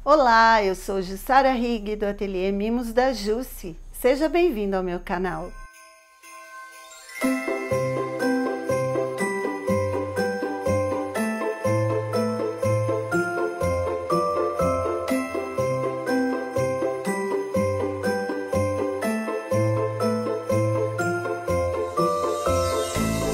Olá, eu sou Jussara Rigg do Ateliê Mimos da Jussi. Seja bem-vindo ao meu canal.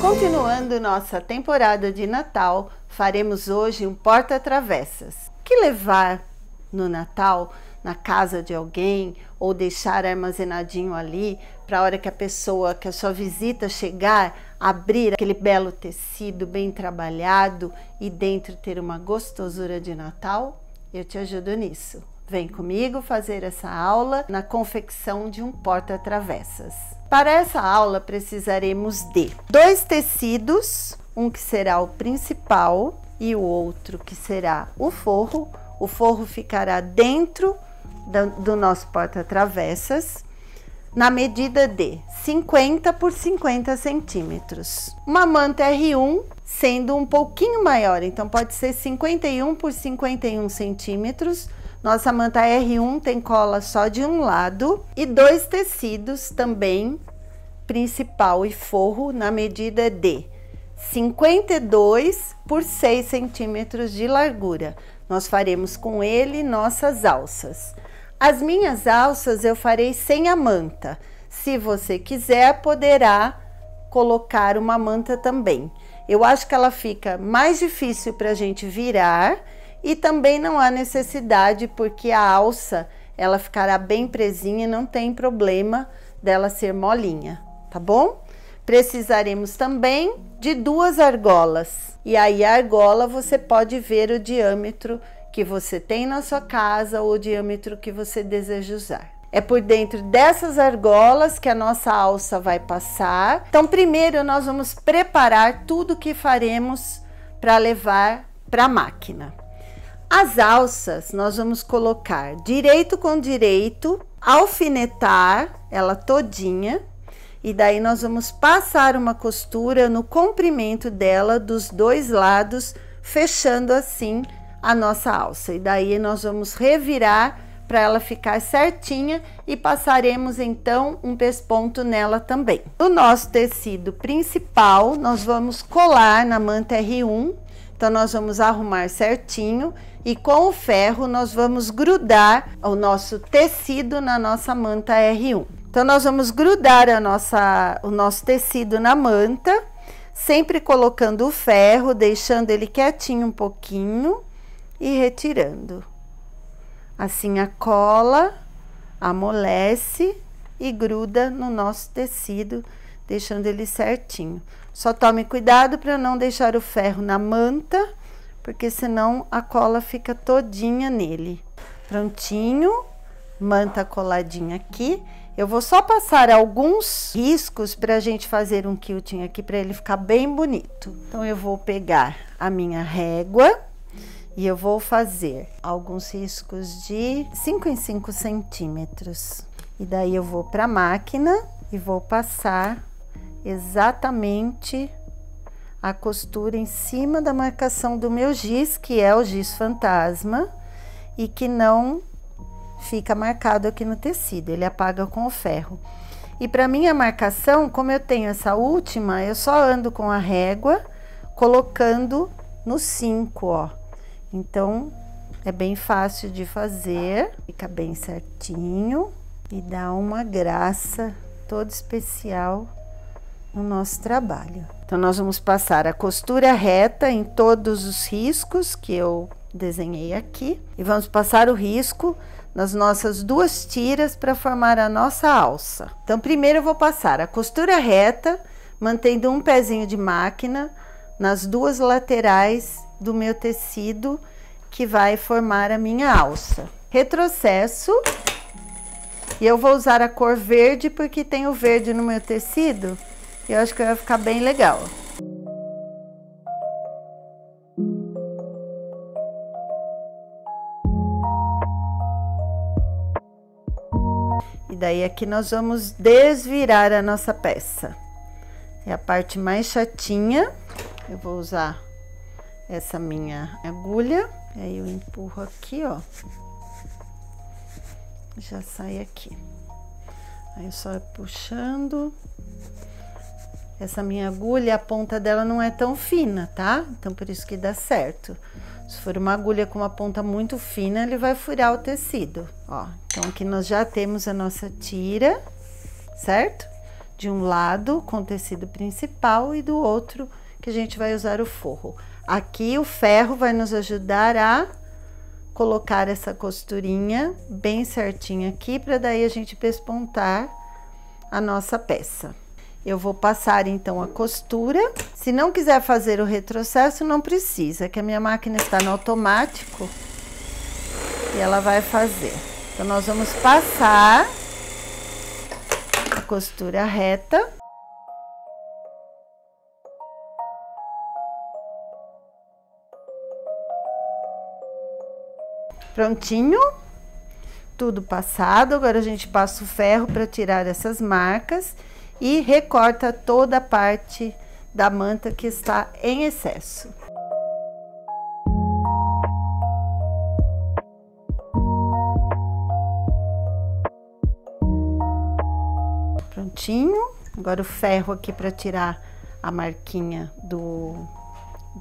Continuando nossa temporada de Natal, faremos hoje um porta-travessas. O que levar no Natal na casa de alguém ou deixar armazenadinho ali para a hora que a sua visita chegar, abrir aquele belo tecido bem trabalhado e dentro ter uma gostosura de Natal? Eu te ajudo nisso. Vem comigo fazer essa aula na confecção de um porta-travessas. Para essa aula precisaremos de 2 tecidos, um que será o principal e o outro que será o forro. O forro ficará dentro do nosso porta-travessas, na medida de 50 por 50 centímetros. Uma manta R1, sendo um pouquinho maior, então pode ser 51 por 51 centímetros. Nossa manta R1 tem cola só de um lado e 2 tecidos também, principal e forro, na medida de 52 por 6 centímetros de largura. Nós faremos com ele nossas alças. As minhas alças eu farei sem a manta. Se você quiser, poderá colocar uma manta também. Eu acho que ela fica mais difícil para a gente virar e também não há necessidade, porque a alça ela ficará bem presinha e não tem problema dela ser molinha, tá bom? Precisaremos também de 2 argolas. E aí a argola você pode ver o diâmetro que você tem na sua casa ou o diâmetro que você deseja usar. É por dentro dessas argolas que a nossa alça vai passar. Então primeiro nós vamos preparar tudo que faremos para levar para a máquina. As alças nós vamos colocar direito com direito, alfinetar ela todinha. E daí nós vamos passar uma costura no comprimento dela dos 2 lados, fechando assim a nossa alça. E daí nós vamos revirar para ela ficar certinha e passaremos então um pesponto nela também. O nosso tecido principal nós vamos colar na manta R1. Então nós vamos arrumar certinho e com o ferro nós vamos grudar o nosso tecido na nossa manta R1. Então, nós vamos grudar o nosso tecido na manta, sempre colocando o ferro, deixando ele quietinho um pouquinho e retirando. Assim, a cola amolece e gruda no nosso tecido, deixando ele certinho. Só tome cuidado para não deixar o ferro na manta, porque senão a cola fica todinha nele. Prontinho, manta coladinha aqui. Eu vou só passar alguns riscos para a gente fazer um quilting aqui, para ele ficar bem bonito. Então, eu vou pegar a minha régua e eu vou fazer alguns riscos de 5 em 5 centímetros. E daí eu vou para a máquina e vou passar exatamente a costura em cima da marcação do meu giz, que é o giz fantasma, e que não fica marcado aqui no tecido, ele apaga com o ferro. E para minha marcação, como eu tenho essa última, eu só ando com a régua colocando no 5, ó. Então, é bem fácil de fazer, fica bem certinho e dá uma graça toda especial no nosso trabalho. Então, nós vamos passar a costura reta em todos os riscos que eu desenhei aqui e vamos passar o risco nas nossas 2 tiras para formar a nossa alça. Então, primeiro eu vou passar a costura reta, mantendo um pezinho de máquina nas 2 laterais do meu tecido, que vai formar a minha alça. Retrocesso, e eu vou usar a cor verde, porque tem o verde no meu tecido, e eu acho que vai ficar bem legal. E daí aqui nós vamos desvirar a nossa peça. É a parte mais chatinha. Eu vou usar essa minha agulha. Aí eu empurro aqui, ó. já sai aqui. Aí só puxando. Essa minha agulha, a ponta dela não é tão fina, tá? Então por isso que dá certo. Se for uma agulha com uma ponta muito fina, ele vai furar o tecido, ó. Então aqui nós já temos a nossa tira, certo? De um lado com o tecido principal e do outro que a gente vai usar o forro. Aqui o ferro vai nos ajudar a colocar essa costurinha bem certinha aqui, para daí a gente pespontar a nossa peça. Eu vou passar então a costura. Se não quiser fazer o retrocesso, não precisa, que a minha máquina está no automático e ela vai fazer. Então nós vamos passar a costura reta. Prontinho, tudo passado. Agora a gente passa o ferro para tirar essas marcas e recorta toda a parte da manta que está em excesso. Prontinho. Agora o ferro aqui para tirar a marquinha do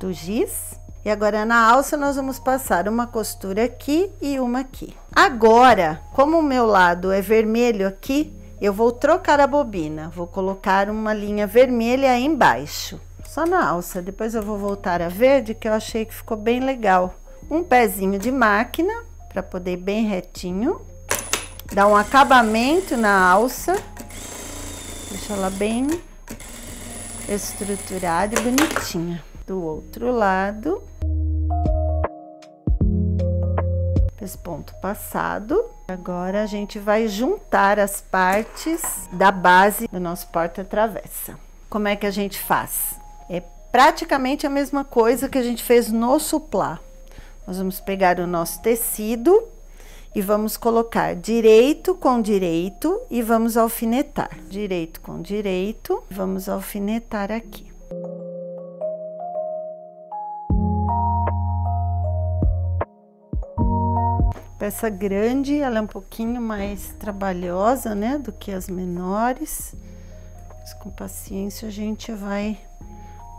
giz. E agora na alça nós vamos passar uma costura aqui e uma aqui. Agora, como o meu lado é vermelho aqui, eu vou trocar a bobina. Vou colocar uma linha vermelha embaixo, só na alça. Depois eu vou voltar a verde, que eu achei que ficou bem legal. Um pezinho de máquina, para poder ir bem retinho. Dá um acabamento na alça. Deixa ela bem estruturada e bonitinha. Do outro lado, pesponto passado. Agora a gente vai juntar as partes da base do nosso porta-travessa. Como é que a gente faz? É praticamente a mesma coisa que a gente fez no suplá. Nós vamos pegar o nosso tecido e vamos colocar direito com direito e vamos alfinetar. Direito com direito, vamos alfinetar aqui. Peça grande, ela é um pouquinho mais trabalhosa, né, do que as menores. Mas com paciência a gente vai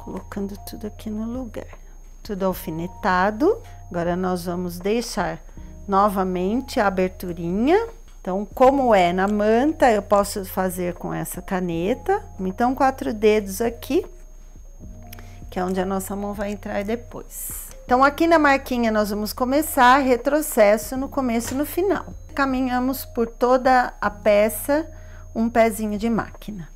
colocando tudo aqui no lugar. Tudo alfinetado. Agora nós vamos deixar novamente a aberturinha. Então, como é na manta, eu posso fazer com essa caneta. Então, 4 dedos aqui, que é onde a nossa mão vai entrar depois. Então, aqui na marquinha nós vamos começar retrocesso no começo e no final. Caminhamos por toda a peça um pezinho de máquina.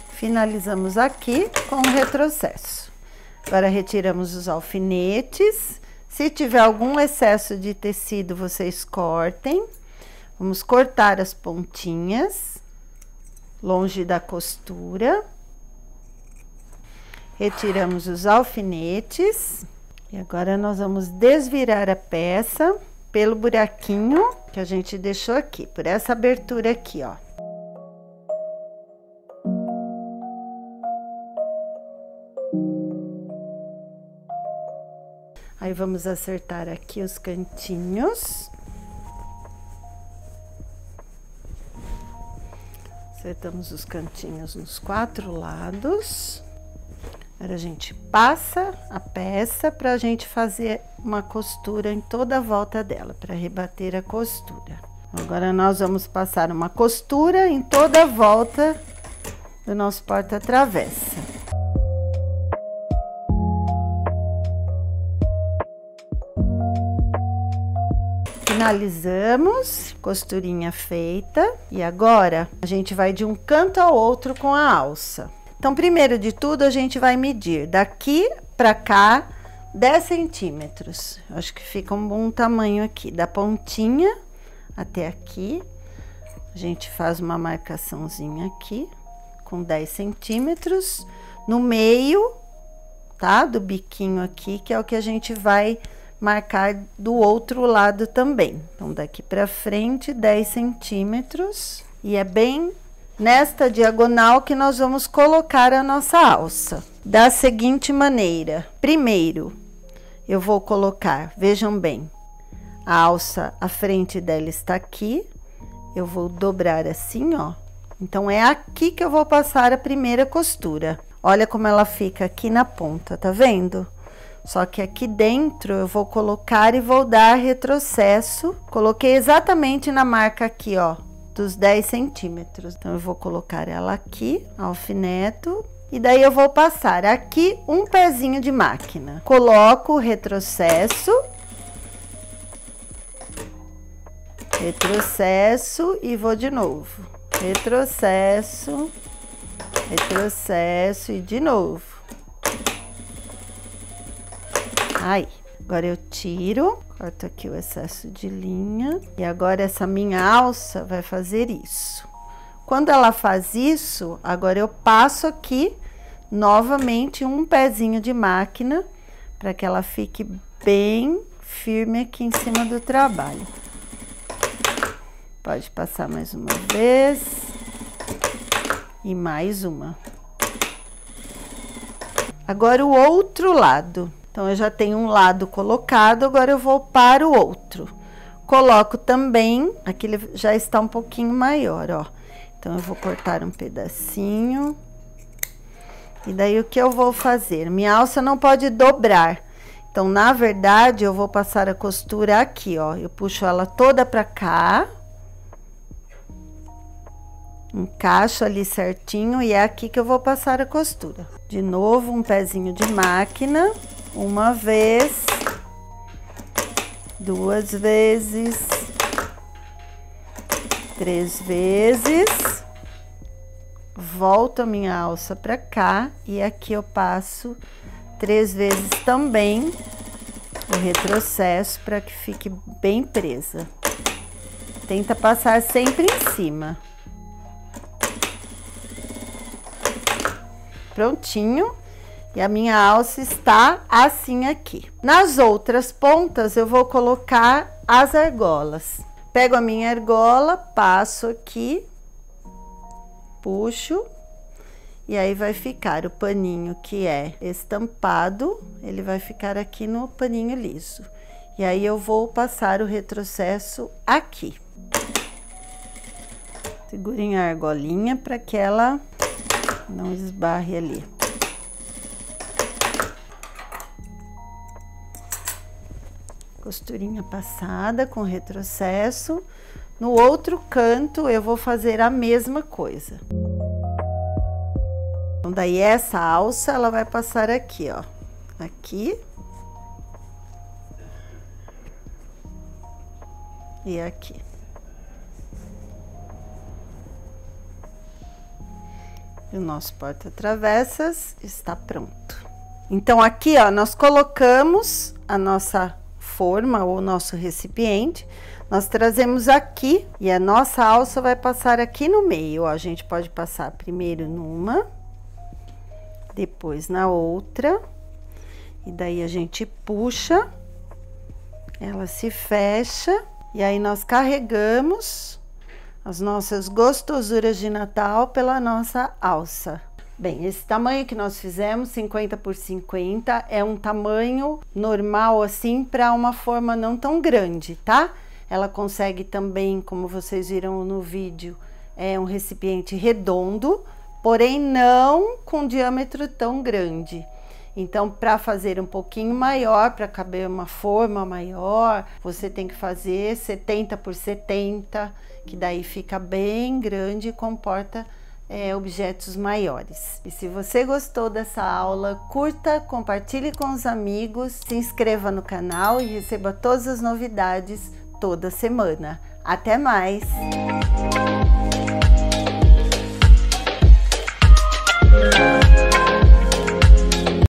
Finalizamos aqui com o retrocesso. Agora retiramos os alfinetes. Se tiver algum excesso de tecido, vocês cortem. Vamos cortar as pontinhas, longe da costura. Retiramos os alfinetes. E agora nós vamos desvirar a peça pelo buraquinho que a gente deixou aqui, por essa abertura aqui, ó. Aí vamos acertar aqui os cantinhos. Acertamos os cantinhos nos 4 lados. Agora a gente passa a peça para a gente fazer uma costura em toda a volta dela, para rebater a costura. Agora nós vamos passar uma costura em toda a volta do nosso porta-travessa. Finalizamos, costurinha feita, e agora a gente vai de um canto ao outro com a alça. Então, primeiro de tudo, a gente vai medir daqui para cá 10 centímetros. Acho que fica um bom tamanho aqui, da pontinha até aqui. A gente faz uma marcaçãozinha aqui com 10 centímetros no meio, tá? Do biquinho aqui, que é o que a gente vai marcar do outro lado também. Então, daqui pra frente, 10 centímetros. E é bem nesta diagonal que nós vamos colocar a nossa alça. Da seguinte maneira: primeiro, eu vou colocar, vejam bem, a alça, a frente dela está aqui, eu vou dobrar assim, ó. Então, é aqui que eu vou passar a primeira costura. Olha como ela fica aqui na ponta, tá vendo? Só que aqui dentro eu vou colocar e vou dar retrocesso. Coloquei exatamente na marca aqui, ó, dos 10 centímetros. Então, eu vou colocar ela aqui, alfineto. E daí eu vou passar aqui um pezinho de máquina. Coloco o retrocesso. Retrocesso e vou de novo. Retrocesso. Retrocesso e de novo. Aí, agora eu tiro, corto aqui o excesso de linha. E agora essa minha alça vai fazer isso. Quando ela faz isso, agora eu passo aqui novamente um pezinho de máquina para que ela fique bem firme aqui em cima do trabalho. Pode passar mais uma vez e mais uma. Agora o outro lado. Então, eu já tenho um lado colocado, agora eu vou para o outro. Coloco também, aqui ele já está um pouquinho maior, ó. Então, eu vou cortar um pedacinho. E daí, o que eu vou fazer? Minha alça não pode dobrar. Então, na verdade, eu vou passar a costura aqui, ó. Eu puxo ela toda pra cá. Encaixo ali certinho e é aqui que eu vou passar a costura. De novo, um pezinho de máquina. Uma vez. Duas vezes. 3 vezes. Volto a minha alça pra cá e aqui eu passo 3 vezes também o retrocesso para que fique bem presa. Tenta passar sempre em cima. Prontinho. E a minha alça está assim aqui. Nas outras pontas eu vou colocar as argolas. Pego a minha argola, passo aqui, puxo, e aí vai ficar o paninho que é estampado, ele vai ficar aqui no paninho liso. E aí eu vou passar o retrocesso aqui. Segurem a argolinha para que ela não esbarre ali. Costurinha passada com retrocesso. No outro canto eu vou fazer a mesma coisa. Então, daí essa alça ela vai passar aqui, ó. Aqui. E aqui. E o nosso porta-travessas está pronto. Então, aqui, ó, nós colocamos a nossa forma ou nosso recipiente, nós trazemos aqui e a nossa alça vai passar aqui no meio, ó. A gente pode passar primeiro numa, depois na outra, e daí a gente puxa, ela se fecha, e aí nós carregamos as nossas gostosuras de Natal pela nossa alça. Bem, esse tamanho que nós fizemos, 50 por 50, é um tamanho normal, assim, para uma forma não tão grande, tá? Ela consegue também, como vocês viram no vídeo, é um recipiente redondo, porém não com diâmetro tão grande. Então, para fazer um pouquinho maior, para caber uma forma maior, você tem que fazer 70 por 70, que daí fica bem grande e comporta objetos maiores. E se você gostou dessa aula, curta, compartilhe com os amigos, se inscreva no canal e receba todas as novidades toda semana. Até mais!